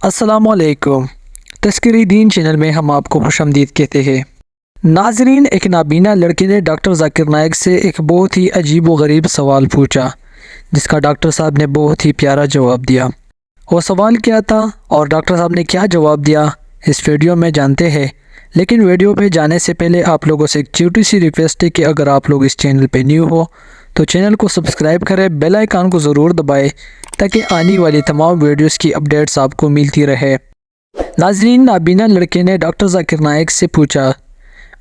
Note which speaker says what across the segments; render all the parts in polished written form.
Speaker 1: अस्सलामुअलैकुम। तस्करी दीन चैनल में हम आपको खुशामदीद कहते हैं। नाजरीन, एक नाबीना लड़के ने डॉक्टर जाकिर नाइक से एक बहुत ही अजीब व गरीब सवाल पूछा, जिसका डॉक्टर साहब ने बहुत ही प्यारा जवाब दिया। वो सवाल क्या था और डॉक्टर साहब ने क्या जवाब दिया, इस वीडियो में जानते हैं। लेकिन वीडियो पे जाने से पहले आप लोगों से एक छोटी सी रिक्वेस्ट है कि अगर आप लोग इस चैनल पे न्यू हो तो चैनल को सब्सक्राइब करें, बेल आइकन को ज़रूर दबाएं ताकि आने वाली तमाम वीडियोस की अपडेट्स आपको मिलती रहे। नाज़रीन, नाबीना लड़के ने डॉक्टर जाकिर नाइक से पूछा,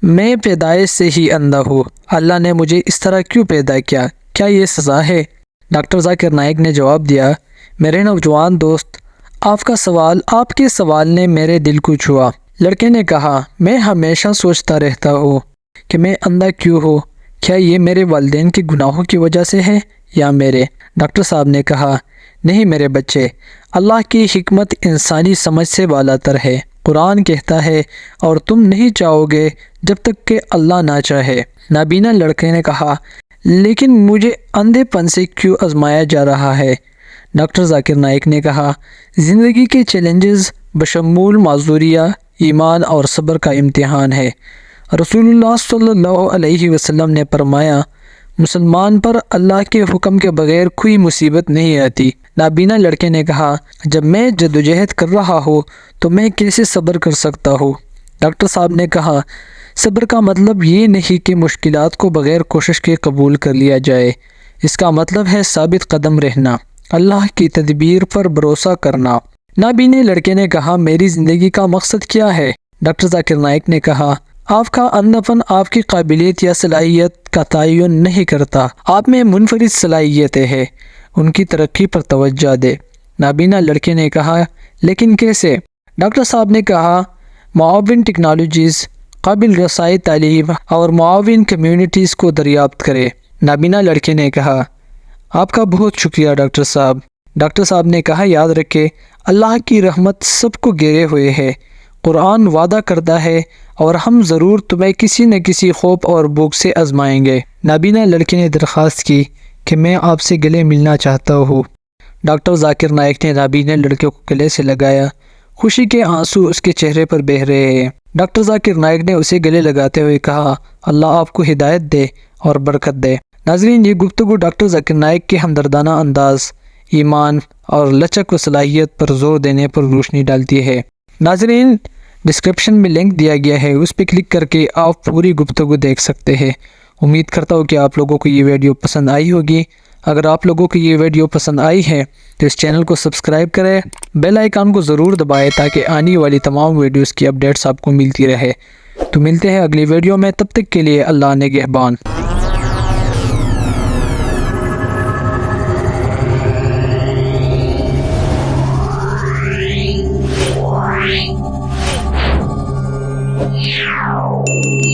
Speaker 1: मैं पैदाइश से ही अंधा हूँ, अल्लाह ने मुझे इस तरह क्यों पैदा किया, क्या ये सज़ा है? डॉक्टर जाकिर नाइक ने जवाब दिया, मेरे नौजवान दोस्त, आपके सवाल ने मेरे दिल को छुआ। लड़के ने कहा, मैं हमेशा सोचता रहता हूँ कि मैं अंधा क्यों हूँ, क्या ये मेरे वालिदैन के गुनाहों की वजह से है या मेरे? डॉक्टर साहब ने कहा, नहीं मेरे बच्चे, अल्लाह की हिकमत इंसानी समझ से बालातर है। कुरान कहता है, और तुम नहीं चाहोगे जब तक कि अल्लाह ना चाहे। नाबीना लड़के ने कहा, लेकिन मुझे अंधेपन से क्यों आजमाया जा रहा है? डॉक्टर जाकिर नाइक ने कहा, ज़िंदगी के चैलेंजेस बशमूल माजूरिया, ईमान और सब्र का इम्तिहान है। रसूलुल्लाह सल्लल्लाहु अलैहि वसल्लम ने फरमाया, मुसलमान पर अल्लाह के हुक्म के बगैर कोई मुसीबत नहीं आती। नाबीना लड़के ने कहा, जब मैं जद्दोजहद कर रहा हूँ तो मैं कैसे सब्र कर सकता हूँ? डॉक्टर साहब ने कहा, सब्र का मतलब ये नहीं कि मुश्किलात को बगैर कोशिश के कबूल कर लिया जाए। इसका मतलब है साबित कदम रहना, अल्लाह की तदबीर पर भरोसा करना। नाबीने लड़के ने कहा, मेरी ज़िंदगी का मकसद क्या है? डॉक्टर जाकिर नाइक ने कहा, आपका अंधापन आपकी काबिलियत या सलाहियत का तयन नहीं करता। आप में मुनफरिद सलाहियतें हैं, उनकी तरक्की पर तवज्जो दे। नाबीना लड़के ने कहा, लेकिन कैसे? डॉक्टर साहब ने कहा, मुआविन टेक्नोलॉजीज़, काबिल रसाई तालीम और मुआविन कम्युनिटीज़ को दरियाफ्त करे। नाबीना लड़के ने कहा, आपका बहुत शुक्रिया डॉक्टर साहब। डॉक्टर साहब ने कहा, याद रखे, अल्लाह की रहमत सबको घेरे हुए है। कुरान वादा करता है, और हम ज़रूर तुम्हें किसी न किसी खौफ और भूख से आजमाएंगे। नाबीना लड़के ने दरख्वास्त की कि मैं आपसे गले मिलना चाहता हूँ। डॉक्टर जाकिर नाइक ने नाबीना लड़के को गले से लगाया। खुशी के आंसू उसके चेहरे पर बह रहे हैं। डॉक्टर जाकिर नाइक ने उसे गले लगाते हुए कहा, अल्लाह आपको हिदायत दे और बरकत दे। नाज़रीन, ये गुफ्तगू डॉक्टर जाकिर नाइक के हमदर्दाना अंदाज, ईमान और लचक व सलाहियत पर जोर देने पर रोशनी डालती है। नाज़रीन, डिस्क्रिप्शन में लिंक दिया गया है, उस पर क्लिक करके आप पूरी गुफ्तगू देख सकते हैं। उम्मीद करता हूँ कि आप लोगों को ये वीडियो पसंद आई होगी। अगर आप लोगों को ये वीडियो पसंद आई है तो इस चैनल को सब्सक्राइब करें, बेल आइकन को ज़रूर दबाएं ताकि आने वाली तमाम वीडियोस की अपडेट्स आपको मिलती रहे। तो मिलते हैं अगली वीडियो में, तब तक के लिए अल्लाह निगहबान।
Speaker 2: Wow.